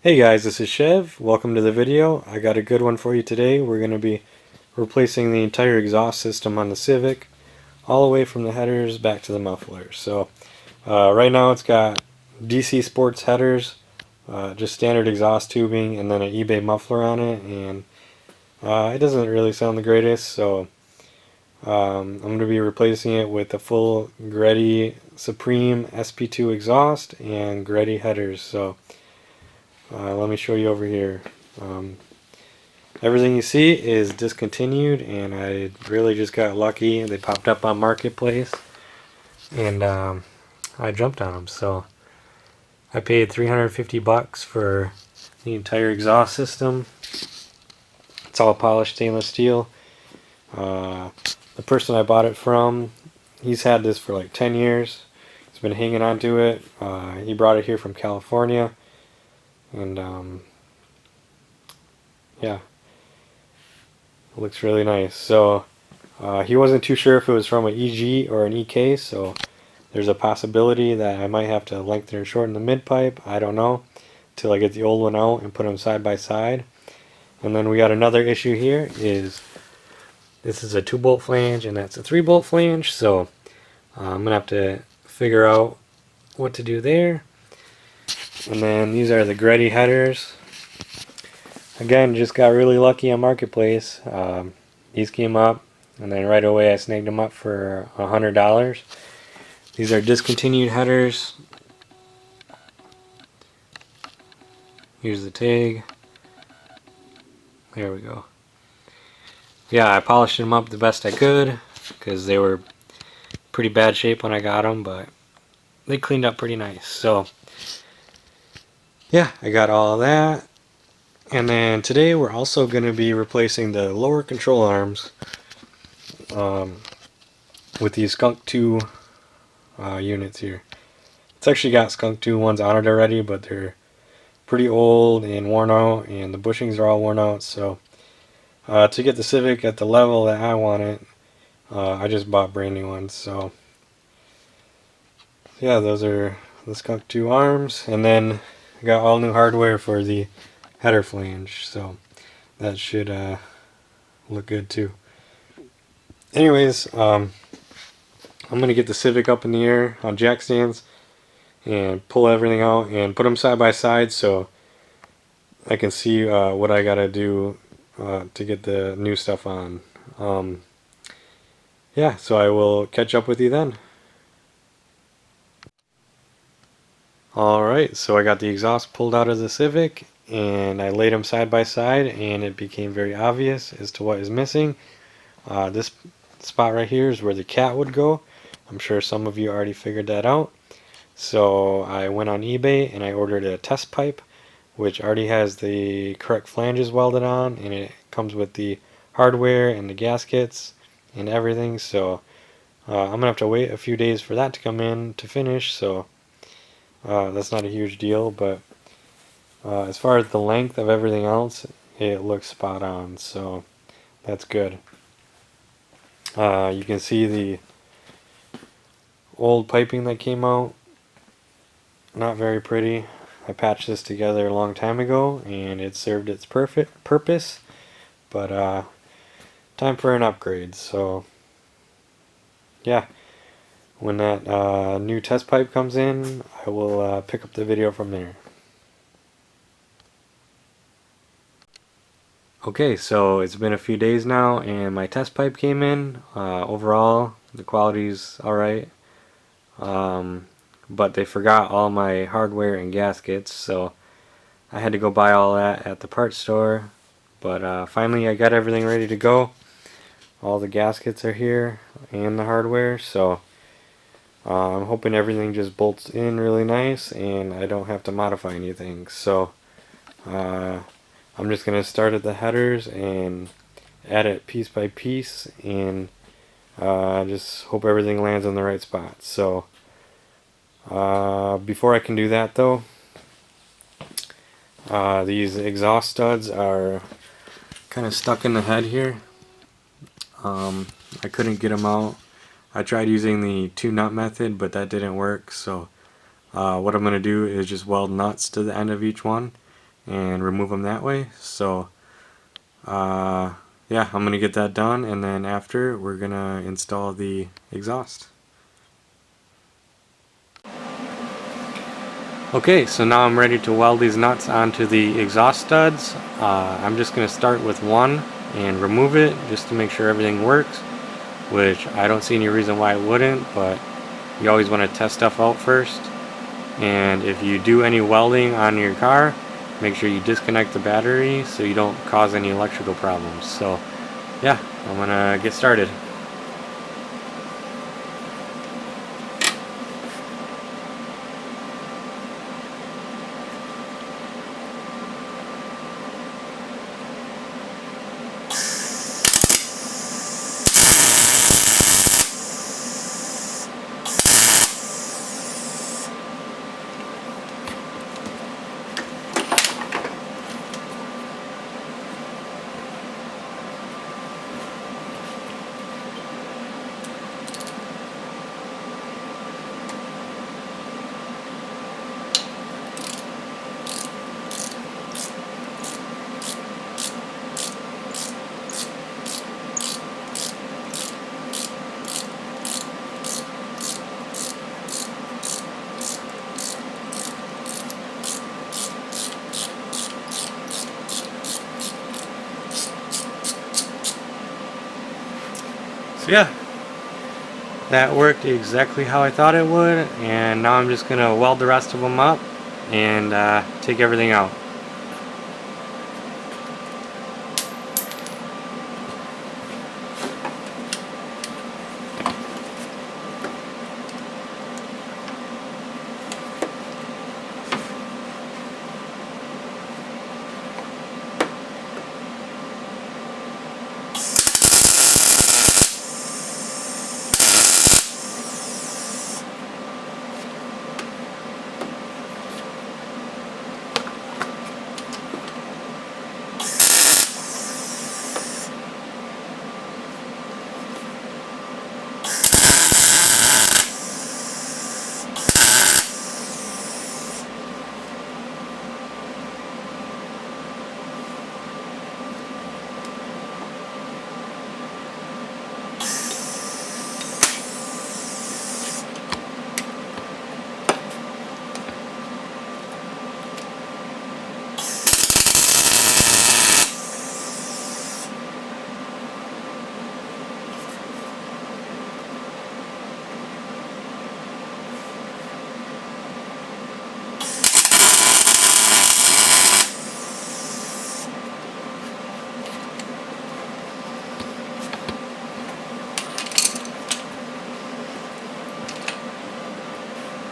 Hey guys, this is Chev. Welcome to the video. I got a good one for you today. We're going to be replacing the entire exhaust system on the Civic, all the way from the headers back to the muffler. So right now it's got DC Sports headers, just standard exhaust tubing, and then an eBay muffler on it, and it doesn't really sound the greatest. So I'm going to be replacing it with a full Greddy Supreme SP2 exhaust and Greddy headers. So let me show you over here. Everything you see is discontinued, and I really just got lucky. They popped up on Marketplace, and I jumped on them. So I paid $350 for the entire exhaust system. It's all polished stainless steel. The person I bought it from, he's had this for like 10 years. He's been hanging on to it. He brought it here from California, and yeah, it looks really nice. So he wasn't too sure if it was from an EG or an EK, so there's a possibility that I might have to lengthen or shorten the mid pipe. I don't know, till I get the old one out and put them side by side. And then we got another issue here, is this is a 2-bolt flange and that's a 3-bolt flange, so I'm gonna have to figure out what to do there. And then these are the Greddy headers. Again, just got really lucky on Marketplace. These came up, and then right away I snagged them up for $100. These are discontinued headers. Here's the tag. There we go. Yeah, I polished them up the best I could because they were pretty bad shape when I got them, but they cleaned up pretty nice. So yeah, I got all of that. And then today we're also going to be replacing the lower control arms with these Skunk 2 units here. It's actually got Skunk 2 ones on it already, but they're pretty old and worn out, and the bushings are all worn out. So to get the Civic at the level that I want it, I just bought brand new ones. So yeah, those are the Skunk 2 arms, and then I got all new hardware for the header flange, so that should look good too. Anyways, I'm gonna get the Civic up in the air on jack stands and pull everything out and put them side by side so I can see what I gotta do to get the new stuff on. Yeah, so I will catch up with you then. Alright, so I got the exhaust pulled out of the Civic, and I laid them side by side, and it became very obvious as to what is missing. This spot right here is where the cat would go. I'm sure some of you already figured that out. So I went on eBay and I ordered a test pipe, which already has the correct flanges welded on, and it comes with the hardware and the gaskets and everything. So I'm gonna have to wait a few days for that to come in to finish, so that's not a huge deal, but as far as the length of everything else, it looks spot on, so that's good. You can see the old piping that came out. Not very pretty. I patched this together a long time ago, and it served its perfect purpose, but time for an upgrade. So yeah, when that new test pipe comes in, I will pick up the video from there. Okay, so it's been a few days now, and my test pipe came in. Overall, the quality's alright, but they forgot all my hardware and gaskets, so I had to go buy all that at the parts store. But finally I got everything ready to go. All the gaskets are here and the hardware, so I'm hoping everything just bolts in really nice and I don't have to modify anything. So I'm just going to start at the headers and add it piece by piece, and just hope everything lands in the right spot. So before I can do that though, these exhaust studs are kind of stuck in the head here. I couldn't get them out. I tried using the 2-nut method, but that didn't work. So what I'm going to do is just weld nuts to the end of each one and remove them that way. So yeah, I'm gonna get that done, and then after we're gonna install the exhaust. Okay, so now I'm ready to weld these nuts onto the exhaust studs. I'm just going to start with one and remove it just to make sure everything works, which I don't see any reason why it wouldn't, but you always want to test stuff out first. And if you do any welding on your car, make sure you disconnect the battery so you don't cause any electrical problems. So yeah, I'm going to get started. So yeah, that worked exactly how I thought it would, and now I'm just going to weld the rest of them up and take everything out.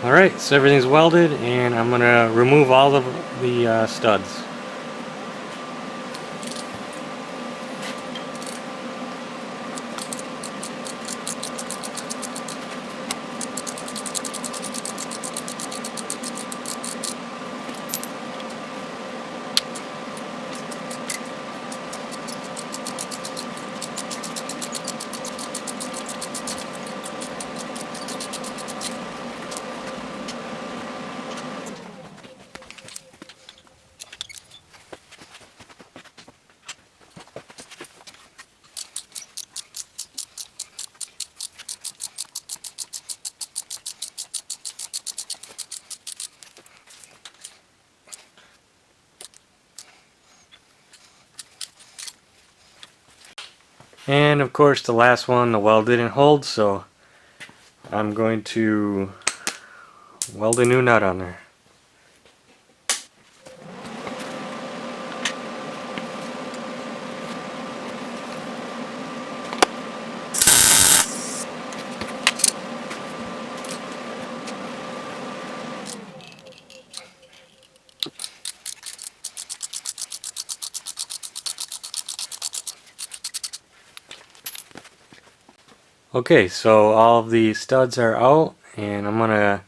Alright, so everything's welded, and I'm going to remove all of the studs. And of course the last one, the weld didn't hold, so I'm going to weld a new nut on there. Okay, so all of the studs are out, and I'm going to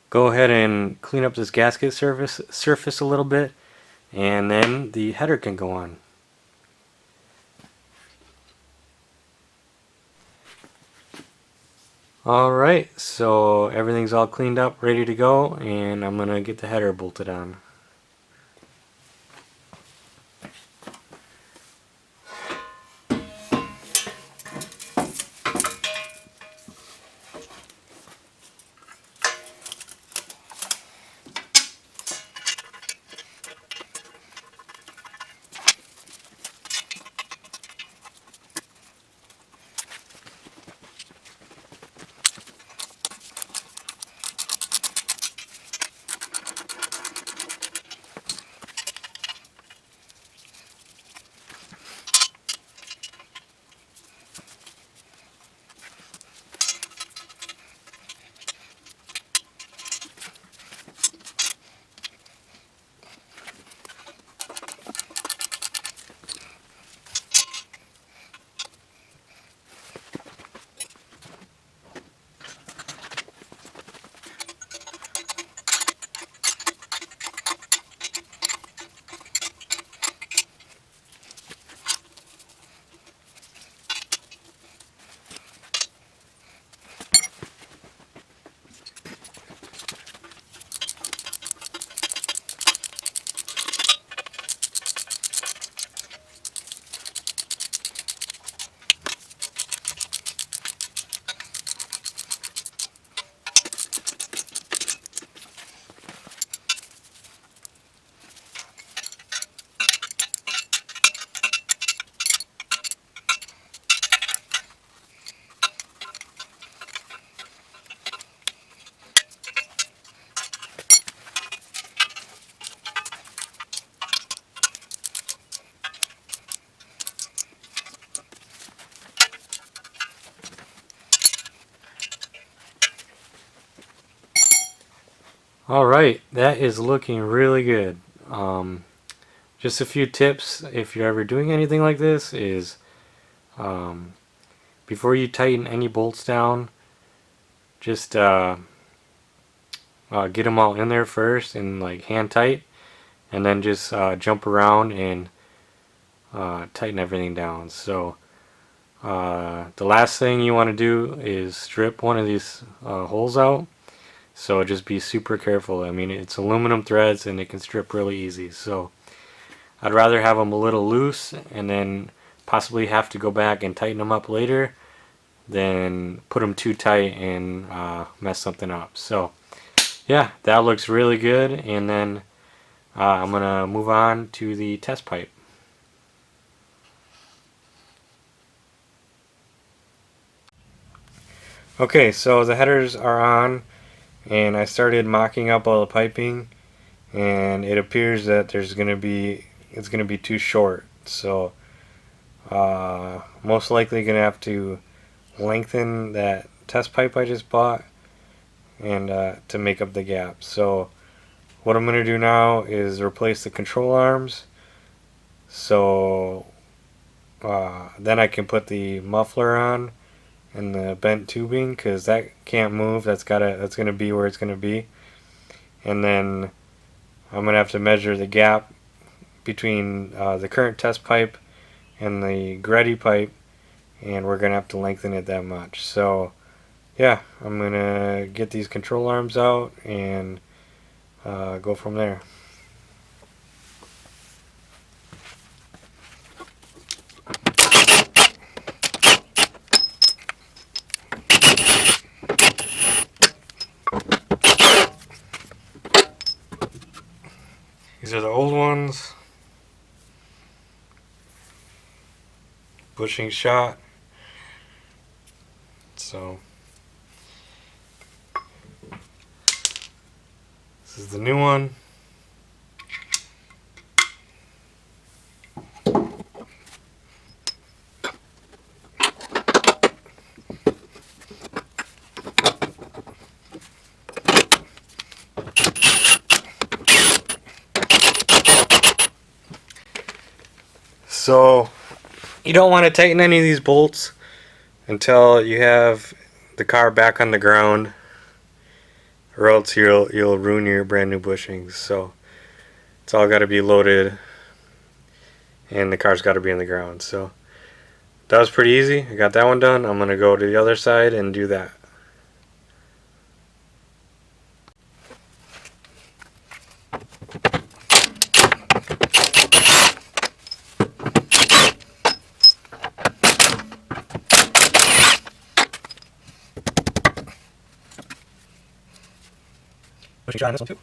go ahead and clean up this gasket surface a little bit, and then the header can go on. Alright, so everything's all cleaned up, ready to go, and I'm going to get the header bolted on. Alright, that is looking really good. Just a few tips if you're ever doing anything like this is um, before you tighten any bolts down, just get them all in there first and like hand tight, and then just jump around and tighten everything down. So the last thing you want to do is strip one of these holes out. So just be super careful. I mean, it's aluminum threads and it can strip really easy. So I'd rather have them a little loose and then possibly have to go back and tighten them up later than put them too tight and mess something up. So yeah, that looks really good. And then I'm gonna move on to the test pipe. Okay, so the headers are on, and I started mocking up all the piping, and it appears that it's gonna be too short. So most likely gonna have to lengthen that test pipe I just bought and to make up the gap. So what I'm gonna do now is replace the control arms. So then I can put the muffler on and the bent tubing, because that can't move. That's gonna be where it's gonna be. And then I'm gonna have to measure the gap between the current test pipe and the Greddy pipe, and we're gonna have to lengthen it that much. So yeah, I'm gonna get these control arms out and go from there. These are the old ones. Bushing shot. So this is the new one. So you don't want to tighten any of these bolts until you have the car back on the ground, or else you'll ruin your brand new bushings. So it's all got to be loaded and the car's got to be in the ground. So that was pretty easy. I got that one done. I'm gonna go to the other side and do that. Pushing shot on this one too.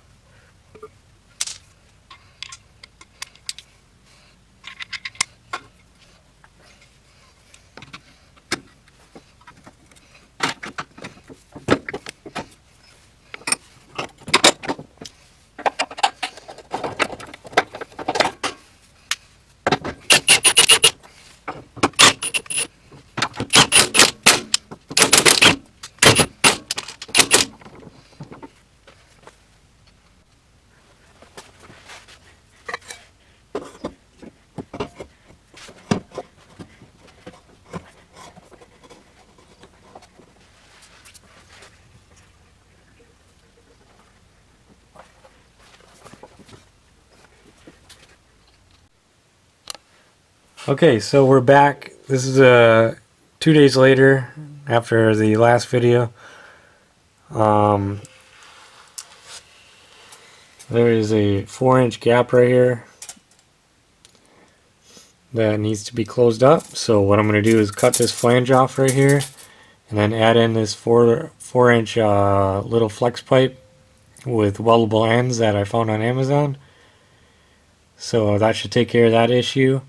Okay, so we're back. This is 2 days later after the last video. There is a 4-inch gap right here that needs to be closed up. So what I'm going to do is cut this flange off right here, and then add in this 4-inch little flex pipe with weldable ends that I found on Amazon. So that should take care of that issue.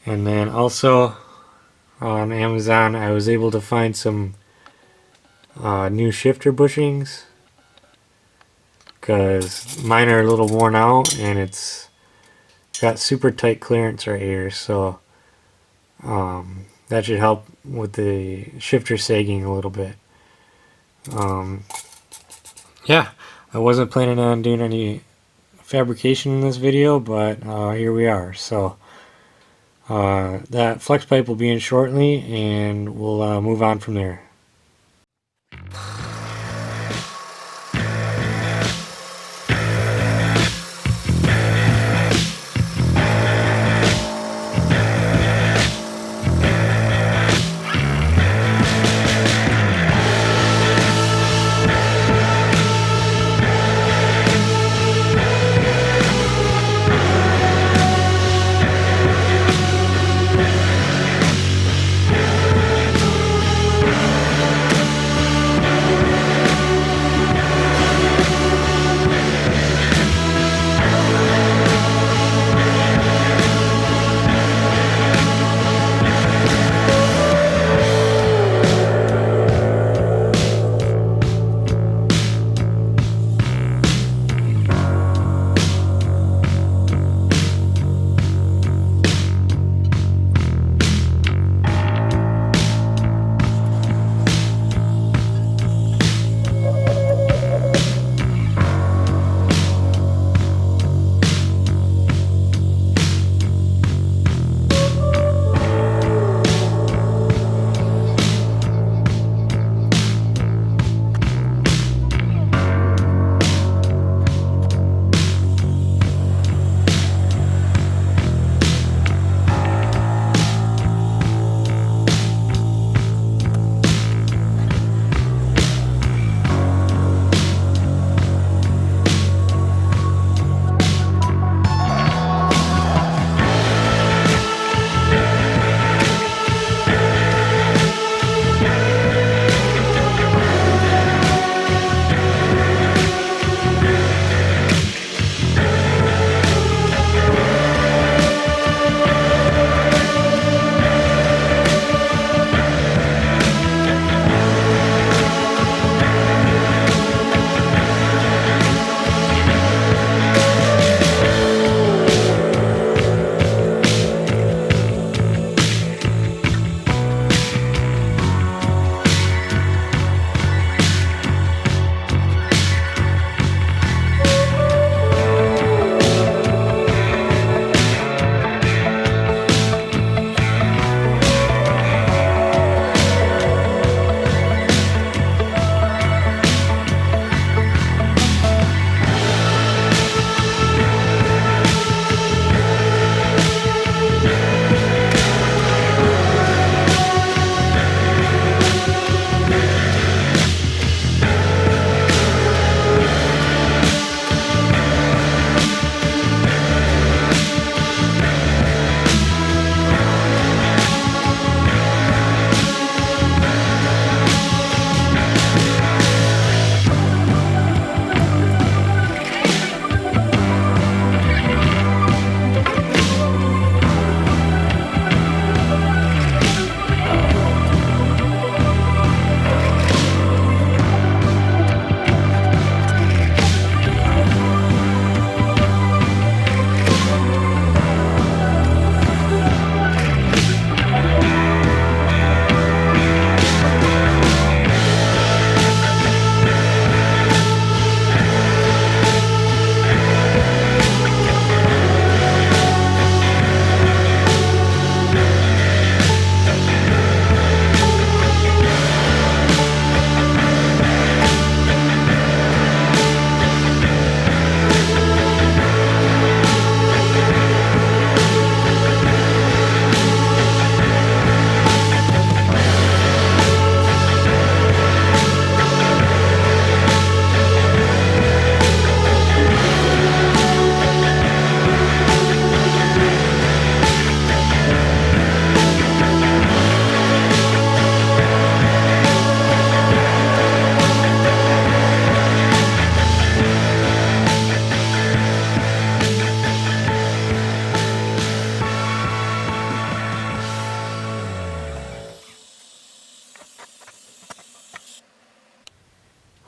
And then also on Amazon I was able to find some new shifter bushings, because mine are a little worn out and it's got super tight clearance right here. So that should help with the shifter sagging a little bit. Yeah, I wasn't planning on doing any fabrication in this video, but here we are. So that flex pipe will be in shortly, and we'll move on from there.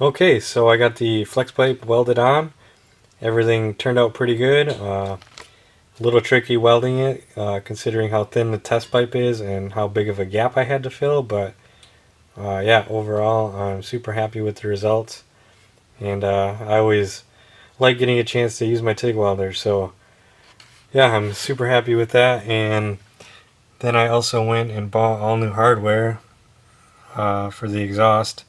Okay, so I got the flex pipe welded on. Everything turned out pretty good. A little tricky welding it, considering how thin the test pipe is and how big of a gap I had to fill, but yeah, overall I'm super happy with the results. and I always like getting a chance to use my TIG welder. So yeah, I'm super happy with that. And then I also went and bought all new hardware for the exhaust.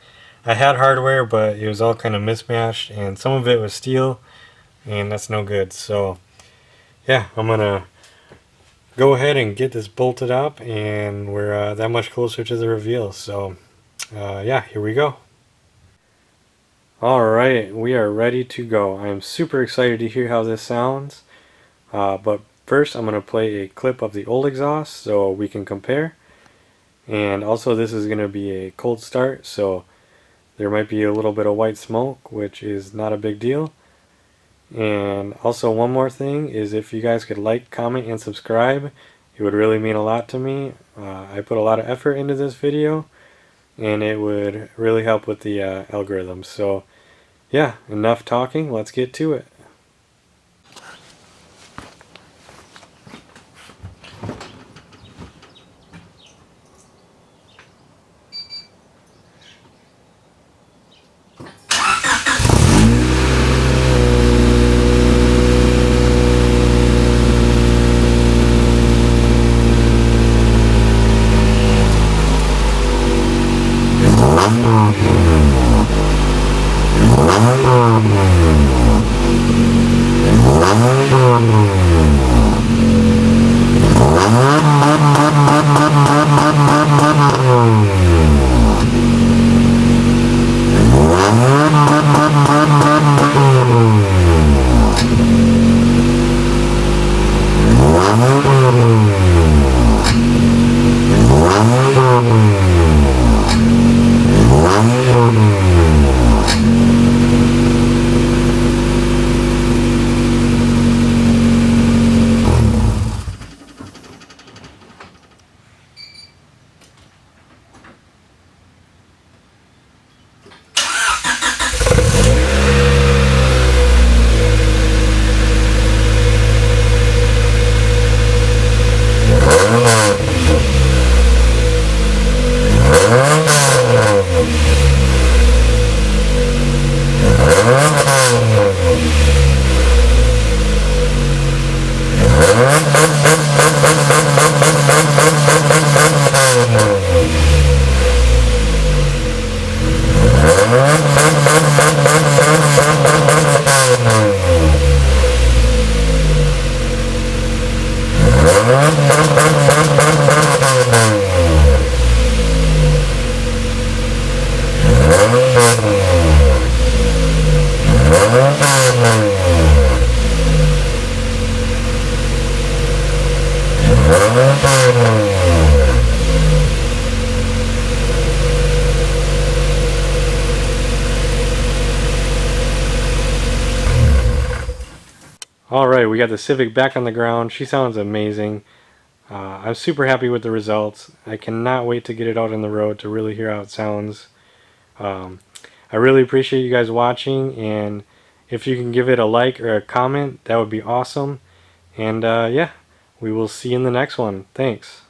I had hardware, but it was all kind of mismatched, and some of it was steel, and that's no good. So yeah, I'm gonna go ahead and get this bolted up, and we're that much closer to the reveal. So yeah, here we go. Alright, we are ready to go. I am super excited to hear how this sounds. But first I'm going to play a clip of the old exhaust so we can compare. And also this is going to be a cold start, so there might be a little bit of white smoke, which is not a big deal. And also one more thing is, if you guys could like, comment, and subscribe, it would really mean a lot to me. I put a lot of effort into this video, and it would really help with the algorithm. So yeah, enough talking, let's get to it. Alright, we got the Civic back on the ground. She sounds amazing. I'm super happy with the results. I cannot wait to get it out on the road to really hear how it sounds. I really appreciate you guys watching, and if you can give it a like or a comment, that would be awesome. And yeah, we will see you in the next one. Thanks.